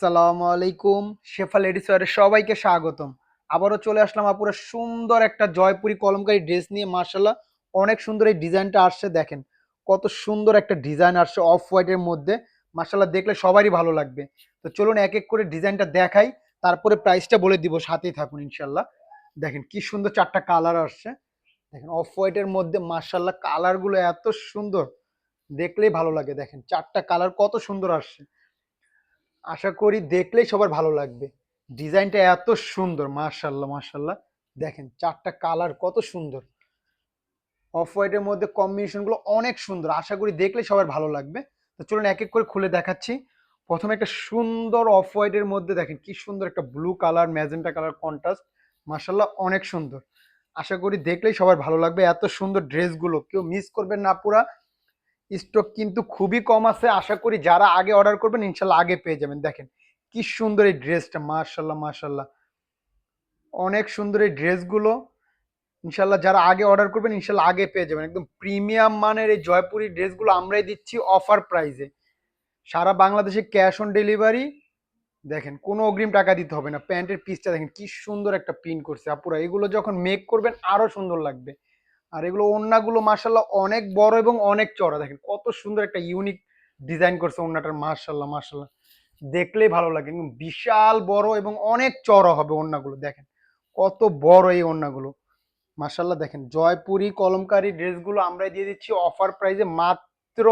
আসসালামু আলাইকুম। শেফা লেডিস ওয়্যারে সবাইকে স্বাগতম। আবারও চলে আসলাম আপুরা সুন্দর একটা জয়পুরি কলমকারী ড্রেস নিয়ে। মাশাআল্লাহ অনেক সুন্দর এই ডিজাইনটা আসছে, দেখেন কত সুন্দর একটা ডিজাইন আসছে অফ হোয়াইটের মধ্যে। মাশাআল্লাহ দেখলে সবারই ভালো লাগবে। তো চলুন এক এক করে ডিজাইনটা দেখাই, তারপরে প্রাইসটা বলে দিব, সাথেই থাকুন ইনশাআল্লাহ। দেখেন কি সুন্দর ৪ টা কালার আসছে। দেখেন অফ হোয়াইটের মধ্যে মাশাআল্লাহ কালারগুলো এত সুন্দর, দেখলেই ভালো লাগে। দেখেন ৪ টা কালার কত সুন্দর আসছে। আশা করি দেখলেই সবার ভালো লাগবে। ডিজাইনটা এত সুন্দর, মাশাআল্লাহ মাশাআল্লাহ। দেখেন ৪ টা কালার কত সুন্দর। অফ হোয়াইটের মধ্যে কম্বিনেশন গুলো অনেক সুন্দর, আশা করি দেখলেই সবার ভালো লাগবে। তো চলুন এক এক করে খুলে দেখাচ্ছি। প্রথমে একটা সুন্দর অফ হোয়াইটের মধ্যে দেখেন কি সুন্দর একটা blue colour magenta colour contrast, মাশাআল্লাহ অনেক সুন্দর। আশা করি দেখলেই সবার ভালো লাগবে। এত সুন্দর ড্রেসগুলো কেউ মিস করবেন না পুরা। স্টক কিন্তু খুবই কম আছে, আশা করি যারা আগে অর্ডার করবেন ইনশাল্লাহ আগে পেয়ে যাবেন। দেখেন কি সুন্দর এই ড্রেসটা, মাশাল্লাহ মাশাল্লাহ অনেক সুন্দর এই ড্রেসগুলো। ইনশাল্লাহ যারা আগে অর্ডার করবেন ইনশাল্লাহ আগে পেয়ে যাবেন। একদম প্রিমিয়াম মানের এই জয়পুরি ড্রেসগুলো আমরাই দিচ্ছি অফার প্রাইসে, সারা বাংলাদেশে ক্যাশ অন ডেলিভারি। দেখেন কোনো অগ্রিম টাকা দিতে হবে না। প্যান্টের পিসটা দেখেন কি সুন্দর একটা প্রিন্ট করছে আপুরা, এগুলো যখন মেক করবেন আরো সুন্দর লাগবে। আর এগুলো ওড়নাগুলো মাশাল্লাহ অনেক বড় এবং অনেক চড়া, দেখেন কত সুন্দর একটা ইউনিক ডিজাইন করছে ওড়নাটার। মাশাল্লাহ মাশাল্লাহ দেখলেই ভালো লাগে, একদম বিশাল বড় এবং অনেক চড়া হবে ওড়নাগুলো। দেখেন কত বড় এই ওড়নাগুলো, মাশাল্লাহ। দেখেন জয়পুরি কলমকারী ড্রেসগুলো আমরাই দিয়ে দিচ্ছি অফার প্রাইসে মাত্র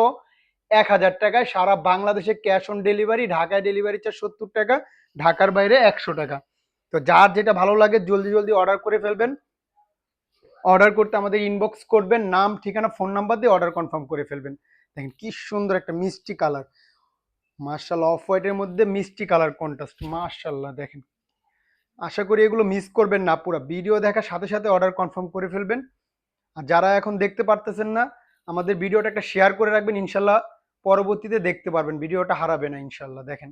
১,০০০ টাকায়, সারা বাংলাদেশে ক্যাশ অন ডেলিভারি। ঢাকায় ডেলিভারি চার্জ ৭০ টাকা, ঢাকার বাইরে ১০০ টাকা। তো যার যেটা ভালো লাগে জলদি জলদি অর্ডার করে ফেলবেন। অর্ডার করতে আমাদের ইনবক্স করবেন, নাম ঠিকানা ফোন নাম্বার দিয়ে অর্ডার কনফার্ম করে ফেলবেন। দেখেন কি সুন্দর একটা মিষ্টি কালার, মার্শাল্লাহ অফ হোয়াইটের মধ্যে মিষ্টি কালার কন্ট্রাস্ট, মার্শাল্লাহ। দেখেন আশা করি এগুলো মিস করবেন না, পুরো ভিডিও দেখার সাথে সাথে অর্ডার কনফার্ম করে ফেলবেন। আর যারা এখন দেখতে পারতেছেন না, আমাদের ভিডিওটা একটা শেয়ার করে রাখবেন, ইনশাল্লাহ পরবর্তীতে দেখতে পারবেন, ভিডিওটা হারাবে না ইনশাল্লাহ। দেখেন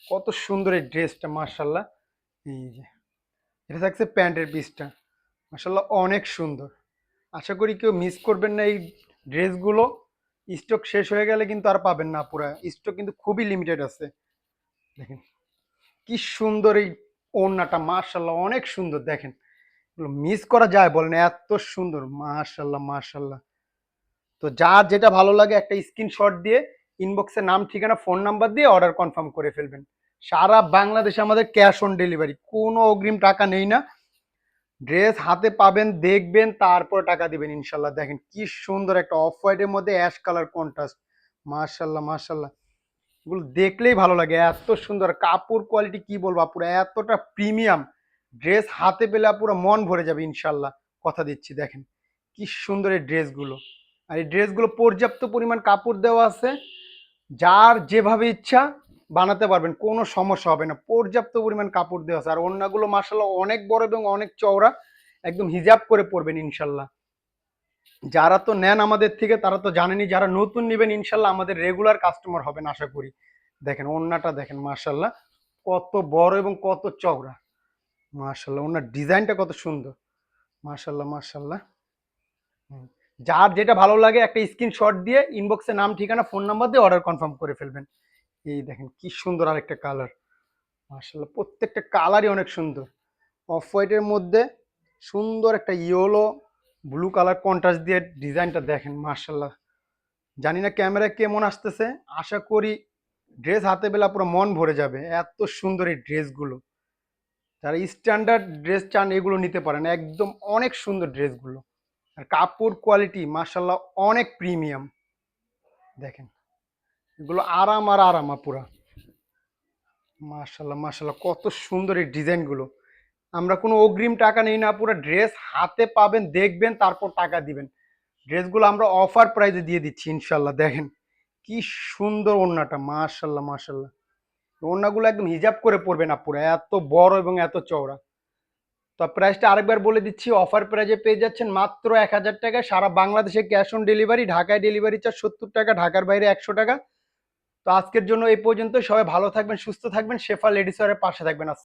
কত সুন্দর এই ড্রেসটা, মার্শাল্লাহ। এই যে এটা থাকছে প্যান্টের পিসটা, মার্শাল্লাহ অনেক সুন্দর। আশা করি কেউ মিস করবেন না এই ড্রেসগুলো। স্টক শেষ হয়ে গেলে কিন্তু আর পাবেন না, পুরা স্টক কিন্তু খুবই লিমিটেড আছে। দেখেন কি সুন্দর এই ওড়নাটা, মাশাল্লাহ অনেক সুন্দর। দেখেন এগুলো মিস করা যায় বলেন, এত সুন্দর, মাশাল্লাহ মাশাল্লাহ। তো যার যেটা ভালো লাগে একটা স্ক্রিনশট দিয়ে ইনবক্সে নাম ঠিকানা ফোন নাম্বার দিয়ে অর্ডার কনফার্ম করে ফেলবেন। সারা বাংলাদেশে আমাদের ক্যাশ অন ডেলিভারি, কোনো অগ্রিম টাকা নেই না। ড্রেস হাতে পাবেন, দেখবেন, তারপর টাকা দিবেন ইনশাল্লাহ। দেখেন কি সুন্দর একটা অফ হোয়াইটের মধ্যে অ্যাশ কালার কন্ট্রাস্ট, মাশাল্লাহ মাশাল্লাহ। এগুলো দেখলেই ভালো লাগে, এত সুন্দর কাপড় কোয়ালিটি কি বলবো আপুরা, এতটা প্রিমিয়াম। ড্রেস হাতে পেলে পুরো মন ভরে যাবে ইনশাল্লাহ, কথা দিচ্ছি। দেখেন কি সুন্দর এই ড্রেসগুলো। আর এই ড্রেসগুলো পর্যাপ্ত পরিমাণ কাপড় দেওয়া আছে, যার যেভাবে ইচ্ছা বানাতে পারবেন, কোনো সমস্যা হবে না। পর্যাপ্ত পরিমাণ কাপড় দেওয়া আছে। আর ওড়নাগুলো মাশাআল্লাহ অনেক বড় এবং অনেক চওড়া, একদম হিজাব করে পরবেন ইনশাল্লাহ। যারা তো নেন আমাদের থেকে তারা তো জানেনই, যারা নতুন নেবেন ইনশাল্লাহ আমাদের রেগুলার কাস্টমার হবেন আশা করি। দেখেন ওড়নাটা দেখেন, মাশাল্লাহ কত বড় এবং কত চওড়া, মাশাল্লাহ ওড়নার ডিজাইনটা কত সুন্দর, মাশাল্লাহ মাশাল্লাহ। যার যেটা ভালো লাগে একটা স্ক্রিনশট দিয়ে ইনবক্সে নাম ঠিকানা ফোন নাম্বার দিয়ে অর্ডার কনফার্ম করে ফেলবেন। এই দেখেন কি সুন্দর আরেকটা কালার, মাশাআল্লাহ প্রত্যেকটা কালারই অনেক সুন্দর। অফ হোয়াইটের মধ্যে সুন্দর একটা ইয়েলো ব্লু কালার কন্ট্রাস্ট দিয়ে ডিজাইনটা দেখেন, মাশাআল্লাহ। জানি না ক্যামেরায় কেমন আসতেছে, আশা করি ড্রেস হাতে পেলে পুরো মন ভরে যাবে, এত সুন্দর এই ড্রেসগুলো। যারা স্ট্যান্ডার্ড ড্রেস চান এগুলো নিতে পারেন, একদম অনেক সুন্দর ড্রেসগুলো। আর কাপড় কোয়ালিটি মাশাআল্লাহ অনেক প্রিমিয়াম। দেখেন এগুলো আরাম আর আরাম পুরা, মাশাল্লাহ মাশাল্লাহ কত সুন্দর এই ডিজাইনগুলো। আমরা কোনো অগ্রিম টাকা নেই না, পুরো ড্রেস হাতে পাবেন, দেখবেন, তারপর টাকা দিবেন। ড্রেসগুলো আমরা অফার প্রাইসে দিয়ে দিচ্ছি ইনশাল্লাহ। দেখেন কি সুন্দর ওড়নাটা, মাশাল্লাহ মাশাল্লাহ। ওড়নাগুলো একদম হিজাব করে পরবেন আপুরা, এত বড় এবং এত চওড়া। তো প্রাইসটা আরেকবার বলে দিচ্ছি, অফার প্রাইজে পেয়ে যাচ্ছেন মাত্র ১,০০০ টাকায়, সারা বাংলাদেশে ক্যাশ অন ডেলিভারি। ঢাকায় ডেলিভারি চার্জ ৭০ টাকা, ঢাকার বাইরে ১০০ টাকা। তো আজকের জন্য এই পর্যন্ত, সবাই ভালো থাকবেন, সুস্থ থাকবেন, শেফা লেডিস ওয়্যারের পাশে থাকবেন।